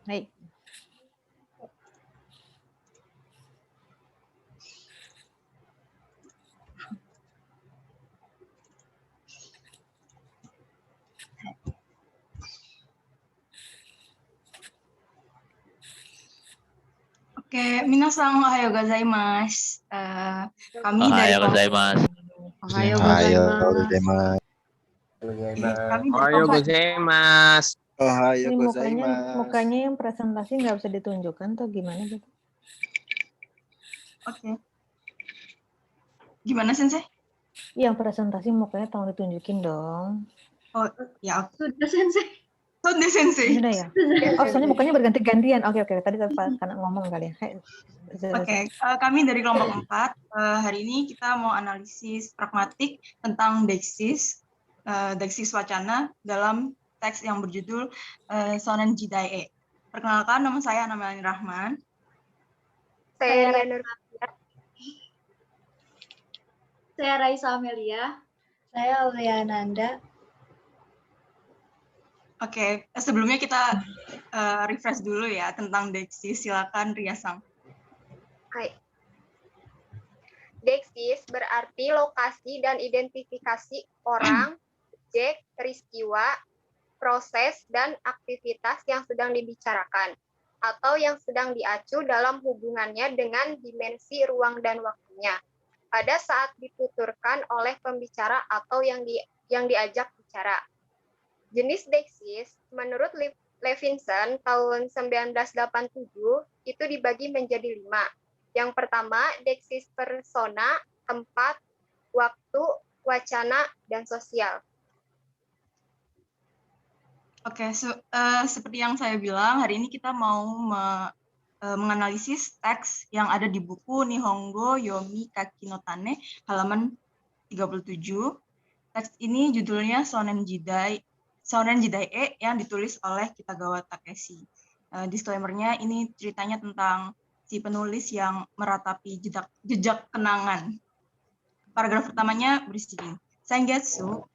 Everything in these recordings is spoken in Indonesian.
はい。Oke, minasan ohayo gozaimasu. Kami dari Ohayo gozaimasu. Ohayo Ohayo gozaimasu. kami dari Ohayo kelompok gozaimasu. Ohayo Ini gozaimasu. mukanya yang presentasi nggak bisa ditunjukkan tuh gimana gitu? Oke. Gimana Sensei? Yang presentasi mukanya tolong ditunjukin dong. Oh, ya oke. Sudah Sensei. Sudah Sensei. Sudah ya? Oh, soalnya mukanya berganti-gantian. Oke. Tadi karena ngomong kali ya. Oke, kami dari kelompok 4, hari ini kita mau analisis pragmatik tentang Deksis Wacana dalam teks yang berjudul Shonen Jidai. Perkenalkan, nama saya Ana Melani Rahman. Saya Raisa Amelia. Saya Aulia Nanda. Oke, sebelumnya kita refresh dulu ya tentang Deksis. Silakan Riasang. Hai. Deksis berarti lokasi dan identifikasi orang, objek, peristiwa, proses, dan aktivitas yang sedang dibicarakan atau yang sedang diacu dalam hubungannya dengan dimensi ruang dan waktunya pada saat dituturkan oleh pembicara atau yang diajak bicara. Jenis deksis menurut Levinson tahun 1987 itu dibagi menjadi 5. Yang pertama, deksis persona, tempat, waktu, wacana, dan sosial. Oke, seperti yang saya bilang, hari ini kita mau menganalisis teks yang ada di buku Nihongo Yomi Kaki no Tane, halaman 37. Teks ini judulnya Shonen Jidai yang ditulis oleh Kitagawa Takeshi. Disclaimer-nya, ini ceritanya tentang si penulis yang meratapi jejak kenangan. Paragraf pertamanya berisi ini. Sengetsu,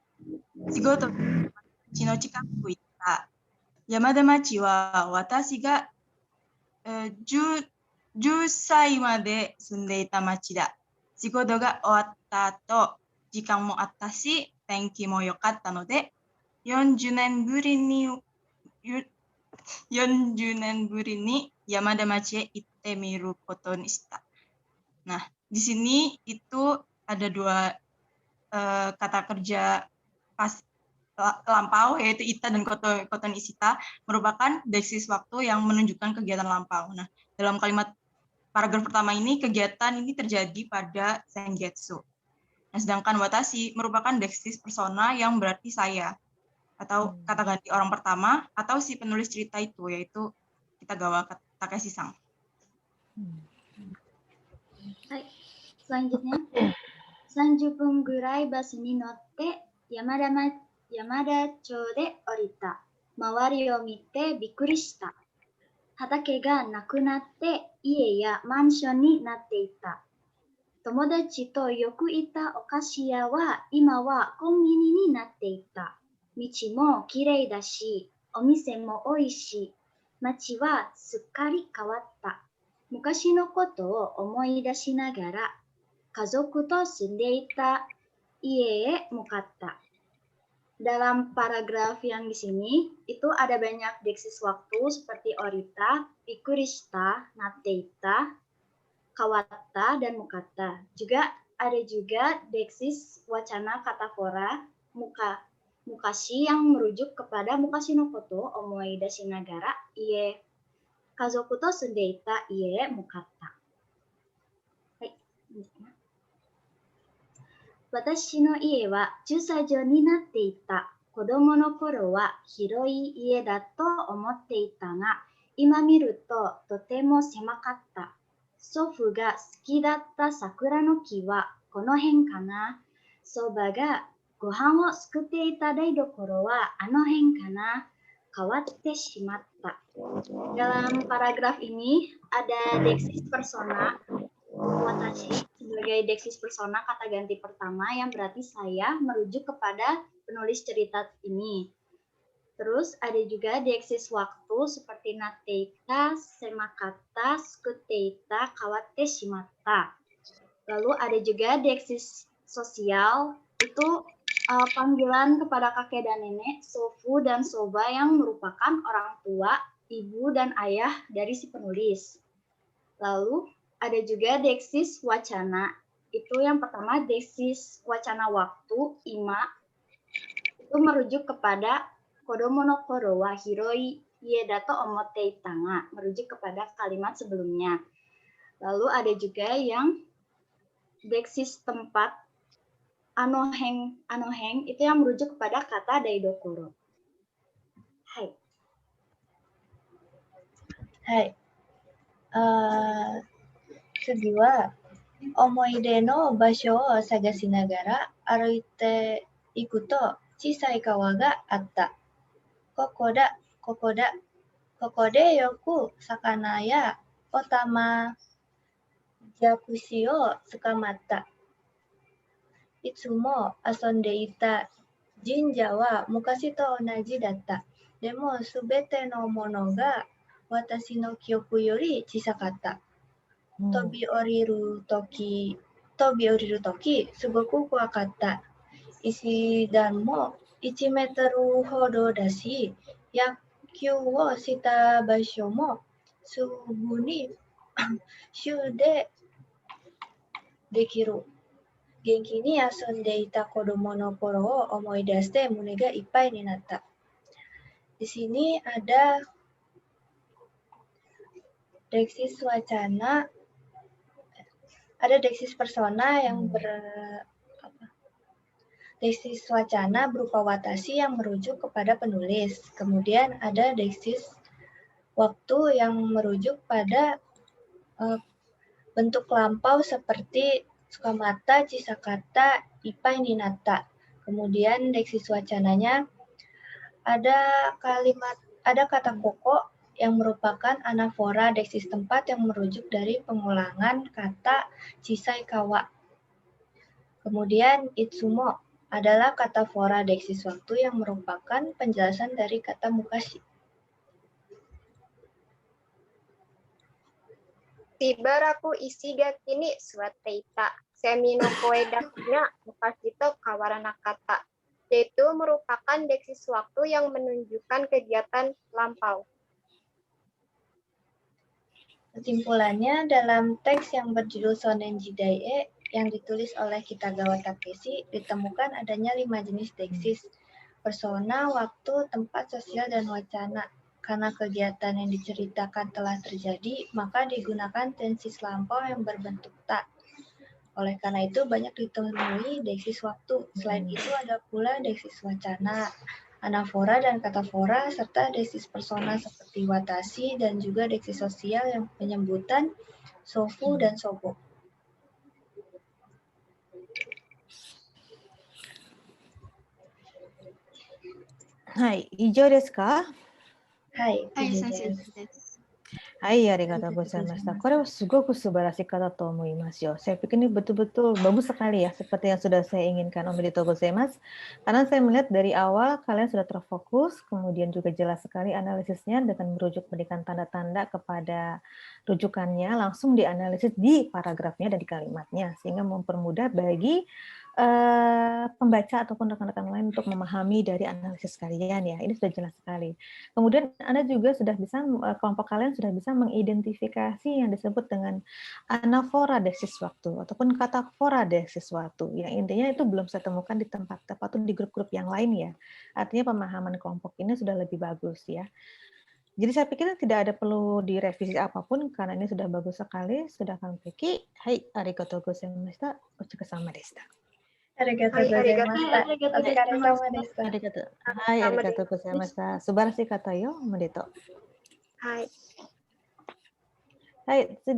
shigoto machi no chikaku itta. Yamada machi wa watashi ga 10歳まで住んでいた町だ。仕事が終わった後、時間もあったし、天気も良かったので、40年ぶりにYamada Machiへ行ってみることにした. Nah, di sini itu ada 2 kata kerja pas lampau, yaitu ita dan koton isita, merupakan deksis waktu yang menunjukkan kegiatan lampau. Nah, dalam kalimat paragraf pertama ini, kegiatan ini terjadi pada sengetsu. Nah, sedangkan watashi merupakan deksis persona yang berarti saya, atau kata ganti orang pertama, atau si penulis cerita itu, yaitu Kitagawa Takeshi-san. Hai. Selanjutnya, 30分ぐらいバスに乗って山田町で降りた。周りを見てびっくりした。畑がなくなって家やマンションになっていた。友達とよくいたお菓子屋は今はコンビニになっていた。道もきれいだし、お店も多いし、街はすっかり変わった。昔のことを思い出しながら、家族と住んでいた家へ向かった. Dalam paragraf yang di sini, itu ada banyak deksis waktu seperti orita, bikurishita, nateita, kawatta, dan mukata. Ada juga deksis wacana katafora, mukashi yang merujuk kepada mukashi no koto, omoi dashi nagara, ie, kazoku to sundeita, ie, mukata. Hai. 私の家は駐車場になっていた。子供の頃は広い家だと思っていたが、今見るととても狭かった。祖父が好きだった桜の木はこの辺かな。祖母がご飯を作っていた台所はあの辺かな。変わってしまった。Dalam paragraf ini ada deksis persona watashi sebagai deksis persona kata ganti pertama yang berarti saya merujuk kepada penulis cerita ini. Terus ada juga deeksis waktu seperti nateita, semakata, skuteita, kawate shimata. Lalu ada juga deeksis sosial, itu panggilan kepada kakek dan nenek, sofu dan soba yang merupakan orang tua, ibu dan ayah dari si penulis. Lalu ada juga deeksis wacana, itu yang pertama deeksis wacana waktu, ima, itu merujuk kepada kodomo no koro wa hiroi iedato omote itanga, merujuk kepada kalimat sebelumnya. Lalu ada juga yang deeksis tempat, anoheng itu yang merujuk kepada kata daidokoro. Hai. はい。次は、思い出の場所を探しながら歩いていくと小さい川があった。ここだ、ここだ。ここでよく魚やオタマジャクシを捕まった。いつも遊んでいた神社は昔と同じだった。でもすべてのものが私の記憶より小さかった。飛び降りるとき、すごく怖かった。石段も1メートルほどだし、野球をした場所もすぐに終でできる。元気に遊んでいた子供の頃を思い出して胸がいっぱいになった。Di sini ada deeksis wacana, ada deeksis persona yang deeksis wacana berupa watashi yang merujuk kepada penulis. Kemudian ada deeksis waktu yang merujuk pada bentuk lampau seperti sukamata, chisakata, ipai ninata. Kemudian deeksis wacananya ada kata koko yang merupakan anafora deeksis tempat yang merujuk dari pengulangan kata chisai kawa. Kemudian itsumo adalah kata fora deeksis waktu yang merupakan penjelasan dari kata mukashi. Shibaraku ishigaki ni suwateita. Semi no koe dashi ga mukashi to kawaranakata. Yaitu merupakan deeksis waktu yang menunjukkan kegiatan lampau. Kesimpulannya, dalam teks yang berjudul Shonen Jidai yang ditulis oleh Kitagawa Takeshi, ditemukan adanya 5 jenis deeksis: persona, waktu, tempat, sosial, dan wacana. Karena kegiatan yang diceritakan telah terjadi, maka digunakan tensis lampau yang berbentuk ta. Oleh karena itu, banyak ditemui deeksis waktu. Selain itu, ada pula deeksis wacana, anafora dan katafora, serta deeksis persona seperti watashi, dan juga deeksis sosial yang penyebutan sofu dan sobo. Hai, ijo desu ka? Hai, Hai, ijo sensei. desu. はい、ありがとうございました。これはすごく素晴らしい方だと思いますよ。Saya pikir ini betul-betul bagus sekali ya, seperti yang sudah saya inginkan. Omerito gozaimasu. Karena saya melihat dari awal kalian sudah terfokus, kemudian juga jelas sekali analisisnya dengan merujuk memberikan tanda-tanda kepada rujukannya, langsung dianalisis di paragrafnya dan di kalimatnya, sehingga mempermudah bagi pembaca ataupun rekan-rekan lain untuk memahami dari analisis kalian ya. Ini sudah jelas sekali. Kemudian Anda juga sudah bisa, kelompok kalian sudah bisa mengidentifikasi yang disebut dengan anafora deeksis waktu ataupun katafora deeksis waktu. Yang intinya itu belum saya temukan di tempat atau di grup-grup yang lain ya. Artinya pemahaman kelompok ini sudah lebih bagus ya. Jadi saya pikir tidak ada perlu direvisi apapun karena ini sudah bagus sekali, sudah完璧. Hai, arigatou gozaimashita. Otsukasama deshita. Arigatou gozaimashita. Otsukare-sama desu. Hai, arigatou gozaimashita. Subarashi kata yo, omedetou. はい。はい、次。